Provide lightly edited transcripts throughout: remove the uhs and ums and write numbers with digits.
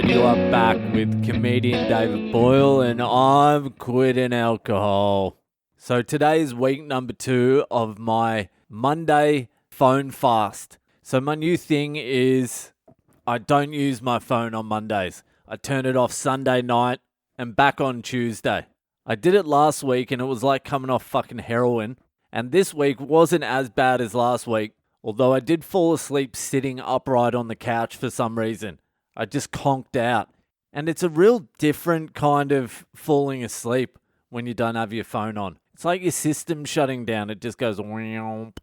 And you are back with comedian David Boyle, and I'm quitting alcohol. So today's week number 2 of my Monday phone fast. So my new thing is I don't use my phone on Mondays. I turn it off Sunday night and back on Tuesday. I did it last week and it was like coming off fucking heroin. And this week wasn't as bad as last week, although I did fall asleep sitting upright on the couch for some reason. I just conked out. And it's a real different kind of falling asleep when you don't have your phone on. It's like your system shutting down. It just goes whomp.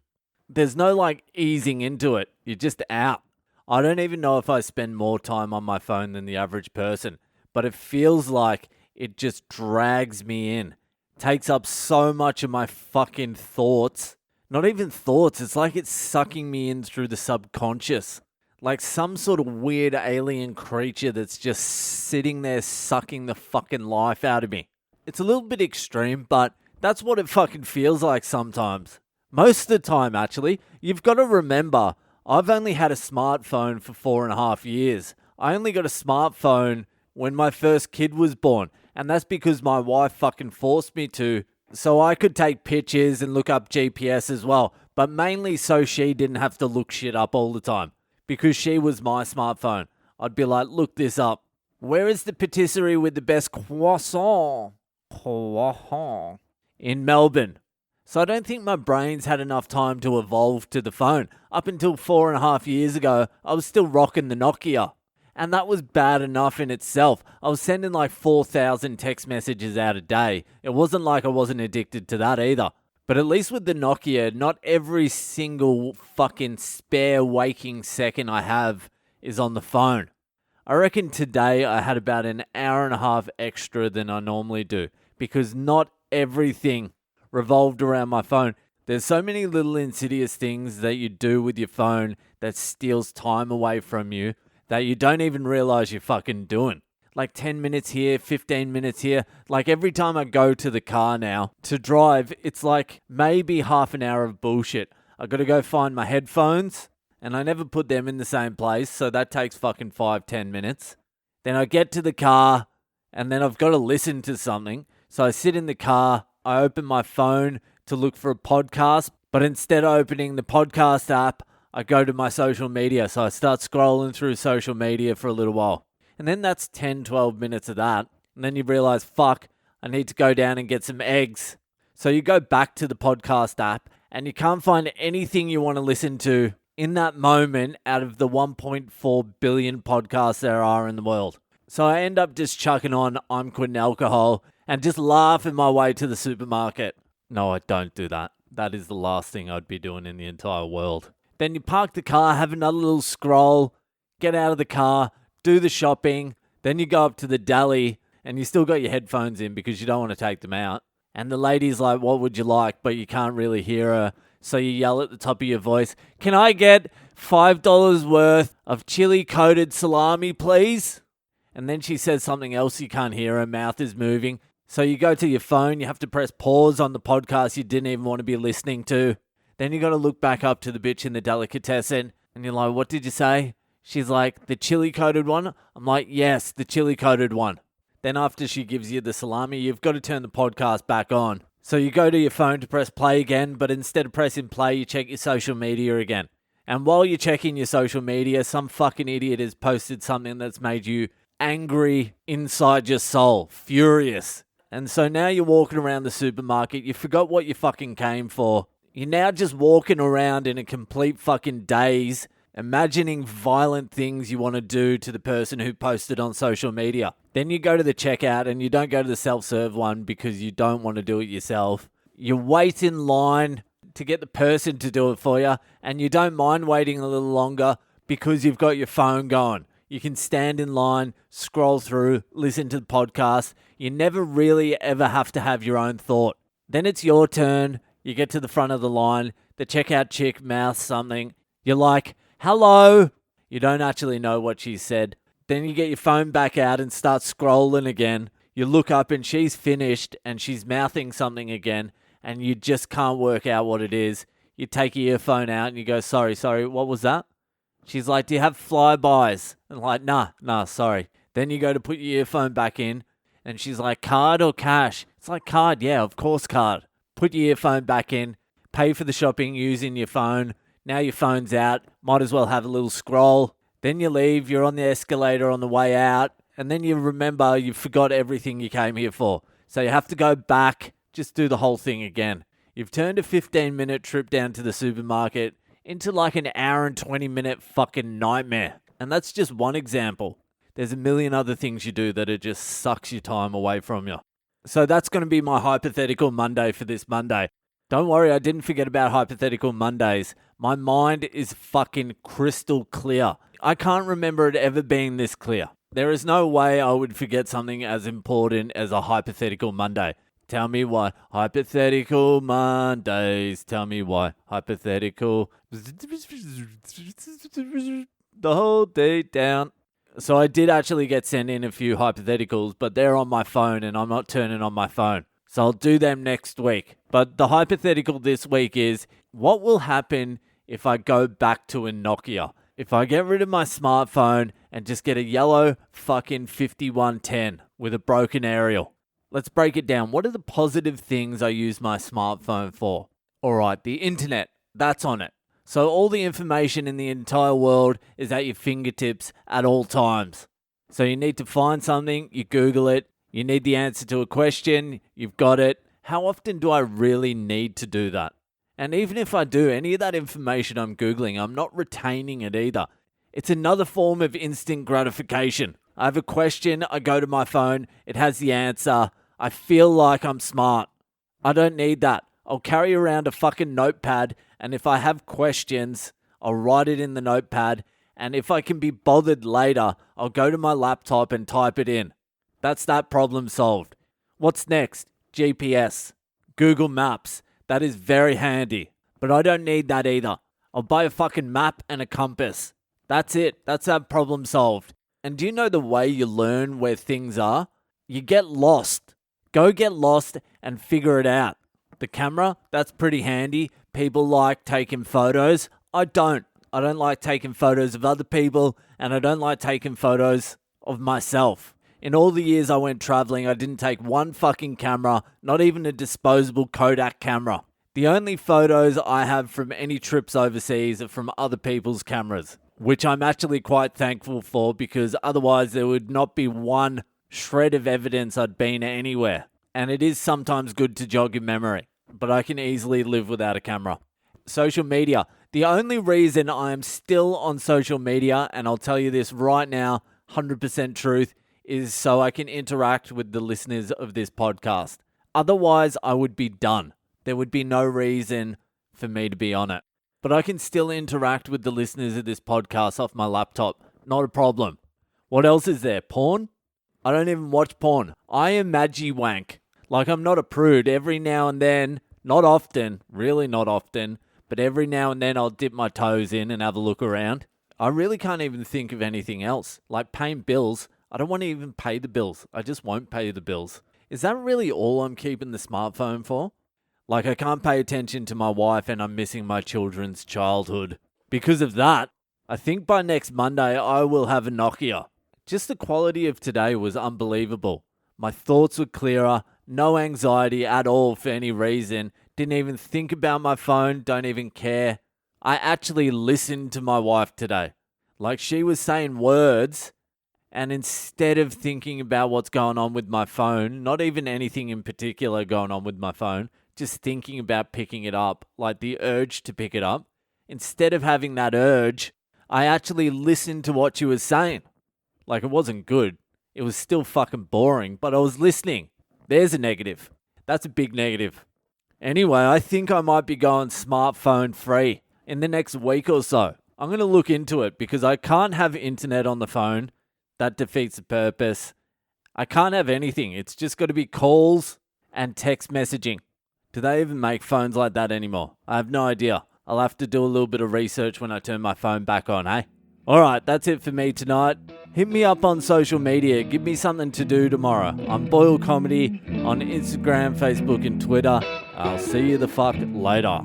There's no like easing into it. You're just out. I don't even know if I spend more time on my phone than the average person, but it feels like it just drags me in. Takes up so much of my fucking thoughts. Not even thoughts. It's like it's sucking me in through the subconscious. Like some sort of weird alien creature that's just sitting there sucking the fucking life out of me. It's a little bit extreme, but that's what it fucking feels like sometimes. Most of the time, actually. You've got to remember, I've only had a smartphone for 4.5 years. I only got a smartphone when my first kid was born. And that's because my wife fucking forced me to, so I could take pictures and look up GPS as well. But mainly so she didn't have to look shit up all the time. Because she was my smartphone. I'd be like, look this up. Where is the patisserie with the best croissant? Croissant. In Melbourne. So I don't think my brain's had enough time to evolve to the phone. Up until 4.5 years ago, I was still rocking the Nokia. And that was bad enough in itself. I was sending like 4,000 text messages out a day. It wasn't like I wasn't addicted to that either. But at least with the Nokia, not every single fucking spare waking second I have is on the phone. I reckon today I had about an hour and a half extra than I normally do. Because not everything revolved around my phone. There's so many little insidious things that you do with your phone that steals time away from you that you don't even realize you're fucking doing. Like 10 minutes here, 15 minutes here. Like every time I go to the car now to drive, it's like maybe half an hour of bullshit. I got to go find my headphones and I never put them in the same place. So that takes fucking 5-10 minutes. Then I get to the car and then I've got to listen to something. So I sit in the car, I open my phone to look for a podcast. But instead of opening the podcast app, I go to my social media. So I start scrolling through social media for a little while. And then that's 10-12 minutes of that. And then you realize, fuck, I need to go down and get some eggs. So you go back to the podcast app and you can't find anything you want to listen to in that moment out of the 1.4 billion podcasts there are in the world. So I end up just chucking on I'm Quitting Alcohol and just laughing my way to the supermarket. No, I don't do that. That is the last thing I'd be doing in the entire world. Then you park the car, have another little scroll, get out of the car, do the shopping, then you go up to the deli and you still got your headphones in because you don't want to take them out. And the lady's like, what would you like? But you can't really hear her. So you yell at the top of your voice, can I get $5 worth of chili-coated salami, please? And then she says something else you can't hear. Her mouth is moving. So you go to your phone. You have to press pause on the podcast you didn't even want to be listening to. Then you got to look back up to the bitch in the delicatessen. And you're like, what did you say? She's like, the chili-coated one? I'm like, yes, the chili-coated one. Then after she gives you the salami, you've got to turn the podcast back on. So you go to your phone to press play again, but instead of pressing play, you check your social media again. And while you're checking your social media, some fucking idiot has posted something that's made you angry inside your soul, furious. And so now you're walking around the supermarket, you forgot what you fucking came for. You're now just walking around in a complete fucking daze, imagining violent things you want to do to the person who posted on social media. Then you go to the checkout and you don't go to the self-serve one because you don't want to do it yourself. You wait in line to get the person to do it for you and you don't mind waiting a little longer because you've got your phone going. You can stand in line, scroll through, listen to the podcast. You never really ever have to have your own thought. Then it's your turn. You get to the front of the line. The checkout chick mouths something. You're like, hello. You don't actually know what she said. Then you get your phone back out and start scrolling again. You look up and she's finished and she's mouthing something again and you just can't work out what it is. You take your earphone out and you go, sorry, what was that? She's like, do you have flybys? And like, nah, sorry. Then you go to put your earphone back in, and she's like, card or cash? It's like, card, yeah, of course card. Put your earphone back in, pay for the shopping using your phone. Now your phone's out, might as well have a little scroll. Then you leave, you're on the escalator on the way out, and then you remember you forgot everything you came here for. So you have to go back, just do the whole thing again. You've turned a 15-minute trip down to the supermarket into like an hour and 20-minute fucking nightmare. And that's just one example. There's a million other things you do that it just sucks your time away from you. So that's going to be my Hypothetical Monday for this Monday. Don't worry, I didn't forget about Hypothetical Mondays. My mind is fucking crystal clear. I can't remember it ever being this clear. There is no way I would forget something as important as a Hypothetical Monday. Tell me why. Hypothetical Mondays. Tell me why. Hypothetical. The whole day down. So I did actually get sent in a few hypotheticals, but they're on my phone and I'm not turning on my phone. So I'll do them next week. But the hypothetical this week is, what will happen if I go back to a Nokia? If I get rid of my smartphone and just get a yellow fucking 5110 with a broken aerial. Let's break it down. What are the positive things I use my smartphone for? All right, the internet, that's on it. So all the information in the entire world is at your fingertips at all times. So you need to find something, you Google it. You need the answer to a question, you've got it. How often do I really need to do that? And even if I do, any of that information I'm Googling, I'm not retaining it either. It's another form of instant gratification. I have a question, I go to my phone, it has the answer. I feel like I'm smart. I don't need that. I'll carry around a fucking notepad, and if I have questions, I'll write it in the notepad, and if I can be bothered later, I'll go to my laptop and type it in. That's that problem solved. What's next? GPS. Google Maps. That is very handy, but I don't need that either. I'll buy a fucking map and a compass. That's it. That's that problem solved. And do you know the way you learn where things are? You get lost. Go get lost and figure it out. The camera, that's pretty handy. People like taking photos. I don't. I don't like taking photos of other people, and I don't like taking photos of myself. In all the years I went traveling, I didn't take one fucking camera, not even a disposable Kodak camera. The only photos I have from any trips overseas are from other people's cameras, which I'm actually quite thankful for, because otherwise there would not be one shred of evidence I'd been anywhere. And it is sometimes good to jog your memory, but I can easily live without a camera. Social media. The only reason I am still on social media, and I'll tell you this right now, 100% truth, is so I can interact with the listeners of this podcast. Otherwise, I would be done. There would be no reason for me to be on it. But I can still interact with the listeners of this podcast off my laptop. Not a problem. What else is there? Porn? I don't even watch porn. I am Maggie Wank. Like, I'm not a prude. Every now and then, not often, really not often, but every now and then I'll dip my toes in and have a look around. I really can't even think of anything else. Like paying bills. I don't want to even pay the bills. I just won't pay the bills. Is that really all I'm keeping the smartphone for? Like, I can't pay attention to my wife and I'm missing my children's childhood. Because of that, I think by next Monday I will have a Nokia. Just the quality of today was unbelievable. My thoughts were clearer, no anxiety at all for any reason. Didn't even think about my phone, don't even care. I actually listened to my wife today. Like, she was saying words, and instead of thinking about what's going on with my phone, not even anything in particular going on with my phone, just thinking about picking it up, like the urge to pick it up, instead of having that urge, I actually listened to what she was saying. Like, it wasn't good. It was still fucking boring, but I was listening. There's a negative. That's a big negative. Anyway, I think I might be going smartphone free in the next week or so. I'm going to look into it because I can't have internet on the phone. That defeats the purpose. I can't have anything. It's just got to be calls and text messaging. Do they even make phones like that anymore? I have no idea. I'll have to do a little bit of research when I turn my phone back on, eh? Alright, that's it for me tonight. Hit me up on social media. Give me something to do tomorrow. I'm Boyle Comedy on Instagram, Facebook and Twitter. I'll see you the fuck later.